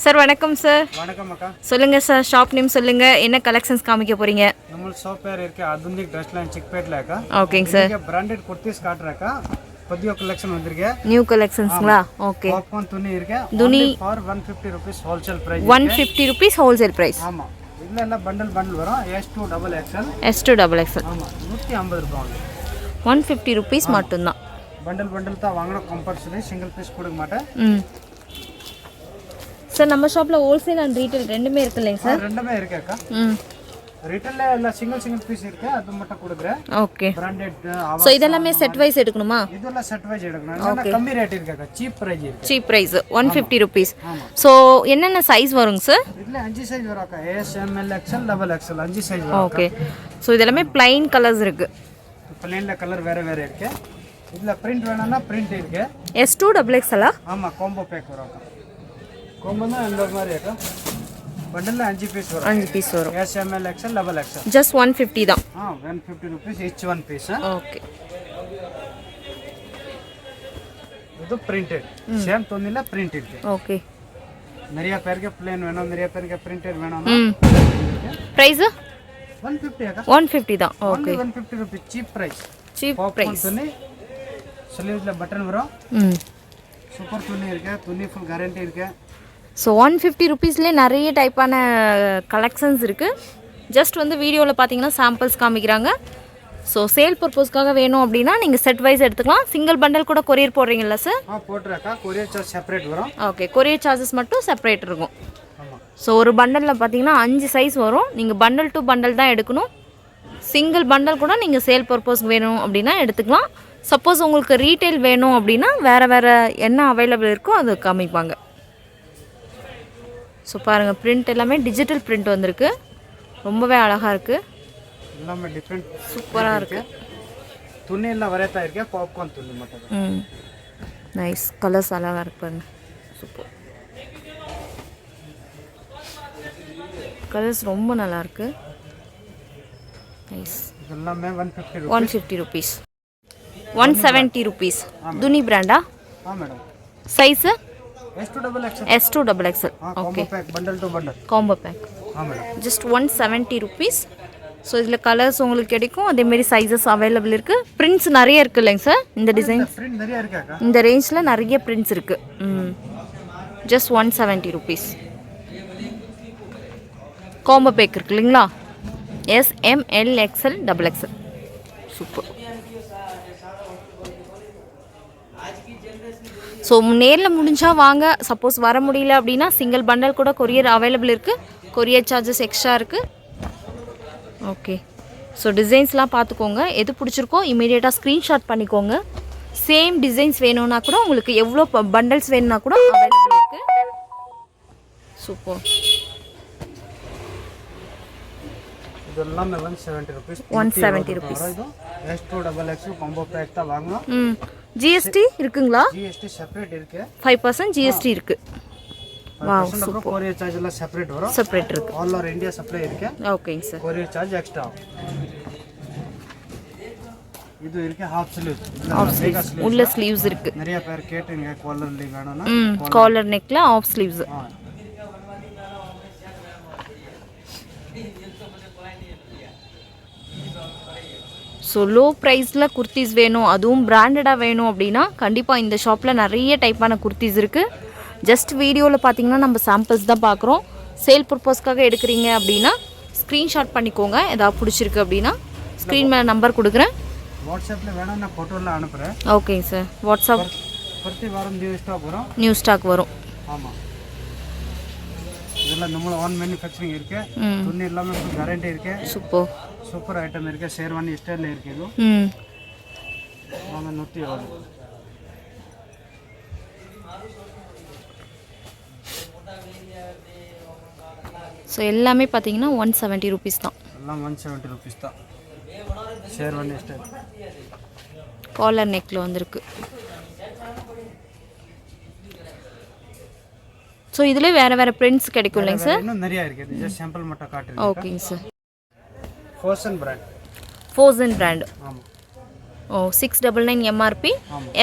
Sir வணக்கம் sir. வணக்கம் அக்கா. சொல்லுங்க சார், ஷாப் நேம் சொல்லுங்க, என்ன கலெக்ஷன்ஸ் காமிக்க போறீங்க? நம்ம ஷாப் பேர் இருக்கு Adhunik ட்ரெஸ் லைன் Chickpetல அக்கா. ஓகேங்க சார். இங்க பிராண்டட் குர்த்திஸ் காட்றக்கா. புதிய கலெக்ஷன் வந்திருக்கு. நியூ கலெக்ஷன்ஸ்ங்களா? ஓகே. பாப்கார்ன் துணி இருக்கு. துணி for 150 rupees wholesale price. 150 rupees wholesale price. ஆமா. இதுல எல்லாம் பண்டல் வரும். S2XXL. S2XXL. ஆமா. 150 ரூபாய். 150 rupees மட்டும் தான். பண்டல் தான் வாங்கணும் கம்பல்சரி. சிங்கிள் பீஸ் கொடுக்க மாட்டேன். சார் நம்ம ஷாப்ல ஹோல்சேல் அண்ட் ரீட்டைல் ரெண்டுமே இருக்கு இல்லைங்க சார்? ரெண்டுமே இருக்கு அக்கா. ரீட்டைல்ல எல்லாம் சிங்கிள் பீஸ் இருக்கு. அது மட்டும் கொடுக்குறேன். ஓகே. பிராண்டட் சோ இதெல்லாம் செட் வைஸ் எடுக்கணுமா? இதெல்லாம் செட் வைஸ் எடுக்கணும். எல்லாம் கம்மி ரேட் இருக்கு அக்கா. சீப் பிரைஸ் இருக்கு. Cheap price 150 rupees. சோ என்னென்ன சைஸ் வருங்க சார்? இதுல 5 சைஸ் வரும் அக்கா. S, M, L, XL, XXL 5 size வரும். ஓகே. சோ இதெல்லாம் plain கலர்ஸ் இருக்கு. plainல கலர் வேற இருக்கு. இதுல பிரிண்ட் வேணும்னா பிரிண்ட் இருக்கு. S2XXL ஆமா காம்போ பேக் வரும் அக்கா. காம்போனா இந்த மாதிரி அக்கா. பண்டல்ல 5 பீஸ் வரும். 5 பீஸ் வரும். S, M, L, XL, XXL. just 150 தான். 150 rupees each one piece. Okay. இது printed. சேம் துணில print இருக்கு. ஓகே. நிறைய பேருக்கு plain வேணும், நிறைய பேருக்கு printed வேணும்னா பிரைஸ் 150 அக்கா. 150 தான். Okay. 150 rupees cheap price. Cheap price. துணி ஸ்லீவ்ஸ்ல பட்டன் வரும். சூப்பர் துணி இருக்கு. துணி ஃபுல் கேரண்டி இருக்கு. ஸோ 150 rupeesலேயே நிறைய டைப்பான கலெக்ஷன்ஸ் இருக்குது. ஜஸ்ட் வந்து வீடியோவில் பார்த்தீங்கன்னா சாம்பிள்ஸ் காமிக்கிறாங்க. ஸோ சேல் பர்பஸ்க்காக வேணும் அப்படின்னா நீங்கள் செட் வைஸ் எடுத்துக்கலாம். சிங்கிள் பண்டல் கூட கொரியர் போடுறீங்களா சார்? போட்டுருக்கா. கொரியர் சார்ஜ் செப்பரேட் வரும். ஓகே. கொரியர் சார்ஜஸ் மட்டும் செப்பரேட் இருக்கும். ஸோ ஒரு பண்டலில் பார்த்தீங்கன்னா 5 சைஸ் வரும். நீங்கள் பண்டல் டு பண்டல் தான் எடுக்கணும். சிங்கிள் பண்டல் கூட நீங்கள் சேல் பர்பஸ் வேணும் அப்படின்னா எடுத்துக்கலாம். சப்போஸ் உங்களுக்கு ரீட்டைல் வேணும் அப்படின்னா வேறு என்ன அவைலபிள் இருக்கோ அது காமிப்பாங்க. ஸோ பாருங்கள், பிரிண்ட் எல்லாமே டிஜிட்டல் பிரிண்ட் வந்திருக்கு. ரொம்பவே அழகாக இருக்குது. எல்லாமே டிஃப்ரெண்ட் சூப்பராக இருக்குது. துணி எல்லாம் வரையத்தான் இருக்கு. பாப்கார்ன் துணி மட்டும். நைஸ். கலர்ஸ் அழகாக இருக்கு பாருங்க. சூப்பர் கலர்ஸ் ரொம்ப நல்லாயிருக்கு. நைஸ். எல்லாமே 150 rupees. 170 rupees. துணி பிராண்டா? Madam. Size S2XXL. S2XXL. Okay. Bundle to bundle combo pack. Madam. Just 170 rupees. So இதில் கலர்ஸ் உங்களுக்கு கிடைக்கும். அதேமாரி சைஸஸ் அவைலபிள் இருக்குது. பிரிண்ட்ஸ் நிறைய இருக்குது இல்லைங்க சார்? இந்த டிசைன் நிறைய இருக்கு. இந்த ரேஞ்சில் நிறைய பிரிண்ட்ஸ் இருக்குது. Just 170 rupees. காம்போ பேக் இருக்கு இல்லைங்களா? S, M, L, XL, XXL. Super. So நேரில் முடிஞ்சால் வாங்க. சப்போஸ் வர முடியல அப்படின்னா சிங்கிள் பண்டல் கூட கொரியர் அவைலபிள் இருக்குது. கொரியர் சார்ஜஸ் எக்ஸ்ட்ரா இருக்குது. ஓகே. ஸோ டிசைன்ஸ்லாம் பார்த்துக்கோங்க. எது பிடிச்சிருக்கோ இமீடியட்டாக ஸ்க்ரீன்ஷாட் பண்ணிக்கோங்க. சேம் டிசைன்ஸ் வேணும்னா கூட உங்களுக்கு எவ்வளோ பண்டல்ஸ் வேணும்னா கூட அவைலபிள் இருக்குது. சூப்பர். இதெல்லாம் 170 rupees. 170 rupees. S2XXL combo back தான் வாங்கணும். ஜிஎஸ்டி இருக்குங்களா? ஜிஎஸ்டி செப்பரேட் இருக்கு. 5% ஜிஎஸ்டி இருக்கு. Wow super. கொரியர் சார்ஜ் எல்லாம் செப்பரேட் வரும். செப்பரேட் இருக்கு. ஆல் ஓவர் இந்தியா சப்ளை இருக்கு. ஓகேங்க சார். Courier charge extra. இது இருக்கு ஹாஃப் ஸ்லீவ். உள்ள ஸ்லீவ்ஸ் இருக்கு. நிறைய பேர் கேட்டுங்க காலர் லீவ் வேணும்னா காலர் நெக்ல ஆஃப் ஸ்லீவ்ஸ். ஸோ லோ ப்ரைஸில் குர்த்திஸ் வேணும், அதுவும் பிராண்டடாக வேணும் அப்படின்னா கண்டிப்பாக இந்த ஷாப்பில் நிறைய டைப்பான குர்த்திஸ் இருக்குது. ஜஸ்ட் வீடியோவில் பார்த்தீங்கன்னா நம்ம சாம்பிள்ஸ் தான் பார்க்குறோம். சேல் பர்பஸ்க்காக எடுக்கிறீங்க அப்படின்னா ஸ்க்ரீன்ஷாட் பண்ணிக்கோங்க. ஏதாவது பிடிச்சிருக்கு அப்படின்னா ஸ்க்ரீன் மேலே நம்பர் கொடுக்குறேன். வாட்ஸ்அப்பில் வேணும், நான் ஃபோட்டோலாம் அனுப்புகிறேன். ஓகேங்க சார். வாட்ஸ்அப் பிரதி வாரம் நியூ ஸ்டாக் வரும். ஆமாம். இதெல்லாம் நம்மள ஓன் மேனுஃபேக்சரிங் இருக்குது. துணி எல்லாமே கேரண்டி இருக்குது. சூப்பர் ஐட்டம் இருக்கு. ஷேர்வானி ஸ்டைல்ல இருக்கு. இது நாம 170. ஸோ எல்லாமே பார்த்தீங்கன்னா 170 rupees தான். எல்லாம் 170 rupees தான். ஷேர்வானி ஸ்டைல் காலர் நெக்கில் வந்திருக்கு. ஸோ இதில் வேறு பிரிண்ட்ஸ் கிடைக்கும் இல்லைங்க சார்? இன்னும் நிறைய இருக்குது. ஜஸ்ட் சாம்பிள் மட்டும் காட்டுறேன். ஓகேங்க sir. Wholesale brand. Wholesale brand. ஆமா. ஓ 699 MRP.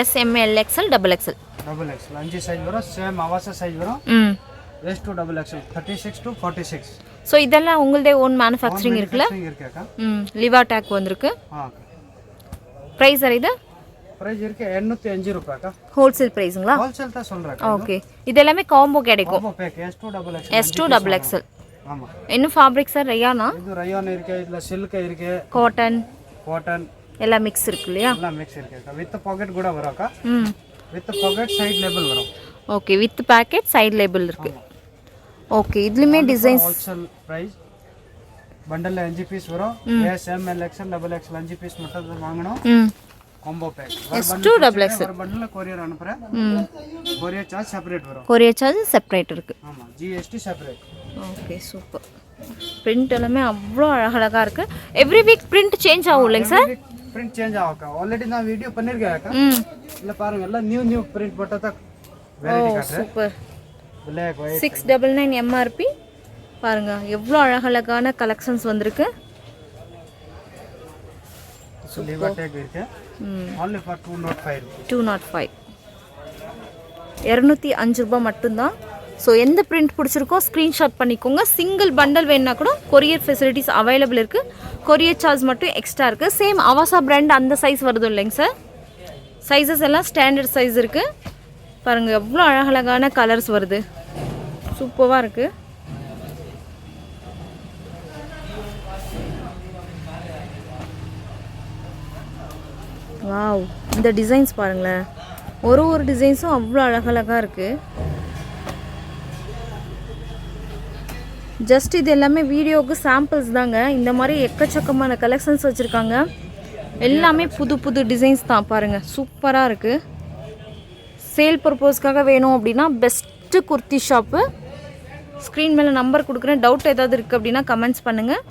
S, M, L, XL, XXL. XXL 5 size வரும். சேம் அவச சைஸ் வரும். S2XXL 36 to 46. ஸோ இதெல்லாம் உங்களுடைய ஓன் மேனுஃபேக்சரிங் இருக்குல்ல? இருக்கேக்கா. லிவா டேக் வந்திருக்கு. ப்ரைஸ் இது பிரைஸ் இருக்கு 805 ரூபாய்க்கா. ஹோல்சேல் பிரைஸ்ங்களா? ஹோல்சேல் தான் சொல்றேன். ஓகே. இது எல்லாமே காம்போ கிடைக்கும். Combo pack S2XXL. S2XXL. ஆமா. என்ன ஃபேப்ரிக் சார்? ரயானா? இது ரயான் இருக்கு, இதுல சில்க் இருக்கு, காட்டன் எல்லாம் மிக்ஸ் இருக்கு இல்லையா? எல்லாம் மிக்ஸ் இருக்குக்கா. வித் பாக்கெட் கூட வரக்கா. வித் பாக்கெட் சைடு லேபிள் வரும். Okay, with pocket side label இருக்கு. ஓகே, இதுலயுமே டிசைன்ஸ் ஹோல்சேல் பிரைஸ் பண்டல்ல 5 பீஸ் வரும். S M L XL XXL 5 piece மட்டும் தான் வாங்கணும். Combo pack S2XXL. ஒரு பண்டல்ல கொரியர் அனுப்புறேன். கொரியர் சார்ஜ் செப்பரேட் வரும். கொரியர் சார்ஜ் செப்பரேட் இருக்கு. ஆமா, GST separate. Okay, super. Print எல்லாமே அவ்வளோ அழகழகா இருக்கு. எவ்ரி வீக் பிரிண்ட் சேஞ்ச் ஆகும் இல்லைங்க சார்? பிரிண்ட் சேஞ்ச் ஆகும்க்கா. ஆல்ரெடி நான் வீடியோ பண்ணிருக்கேன்க்கா. இல்ல பாருங்க, எல்லாம் நியூ பிரிண்ட் போட்டா தான் வெரைட்டி காட்டுறேன். சூப்பர். Black white 699 MRP. பாருங்க எவ்வளோ அழகழகான கலெக்ஷன்ஸ் வந்திருக்கு. லிவா டேக் இருக்கு. only for 205 rupees. 205. 205 ரூபாய் மட்டும்தான். ஸோ எந்த பிரிண்ட் பிடிச்சிருக்கோ ஸ்க்ரீன்ஷாட் பண்ணிக்கோங்க. சிங்கிள் பண்டல் வேணுன்னா கூட கொரியர் ஃபெசிலிட்டிஸ் அவைலபிள் இருக்குது. கொரியர் சார்ஜ் மட்டும் எக்ஸ்ட்ரா இருக்குது. சேம் அவாசா பிராண்ட் அந்த சைஸ் வருது இல்லைங்க சார்? சைஸஸ் எல்லாம் ஸ்டாண்டர்ட் சைஸ் இருக்குது. பாருங்கள் எவ்வளோ அழகழகான கலர்ஸ் வருது. சூப்பராக இருக்குது. வாவ், இந்த டிசைன்ஸ் பாருங்களேன். ஒரு டிசைன்ஸும் அவ்வளோ அழகழகாக இருக்குது. ஜஸ்ட் இது எல்லாமே வீடியோவுக்கு சாம்பிள்ஸ் தாங்க. இந்த மாதிரி எக்கச்சக்கமான கலெக்ஷன்ஸ் வச்சுருக்காங்க. எல்லாமே புது டிசைன்ஸ் தான். பாருங்கள் சூப்பராக இருக்குது. சேல் பர்பஸ்க்காக வேணும் அப்படின்னா பெஸ்ட்டு குர்த்தி ஷாப்பு. ஸ்க்ரீன் மேலே நம்பர் கொடுக்குறேன். டவுட் ஏதாவது இருக்குது அப்படின்னா கமெண்ட்ஸ் பண்ணுங்கள்.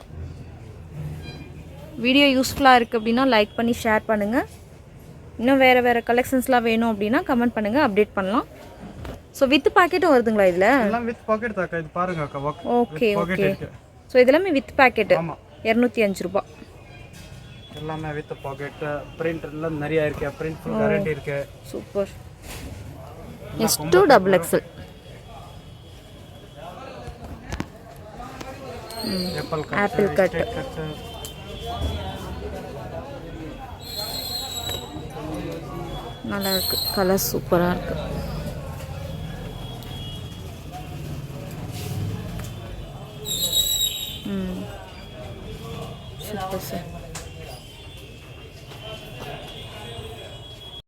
வீடியோ யூஸ்ஃபுல்லாக இருக்குது அப்படின்னா லைக் பண்ணி ஷேர் பண்ணுங்கள். இன்னும் வேறு கலெக்ஷன்ஸ்லாம் வேணும் அப்படின்னா கமெண்ட் பண்ணுங்கள், அப்டேட் பண்ணலாம். ஸோ வித் பாக்கெட்டும் வருதுங்களா இதில்? எல்லாம் வித் பாக்கெட் தாக்கா. இது பாருங்க அக்கா. ஓகே. ஸோ இதெல்லாமே வித் பாக்கெட். 205 ரூபாய். எல்லாமே வித் பாக்கெட். பிரிண்ட் எல்லாம் நிறைய இருக்கு. பிரிண்ட் ஃபுல் கேரண்டி இருக்கு. சூப்பர். S2XXL. Apple cut. நல்லா இருக்கு. கலர் சூப்பராக இருக்கு.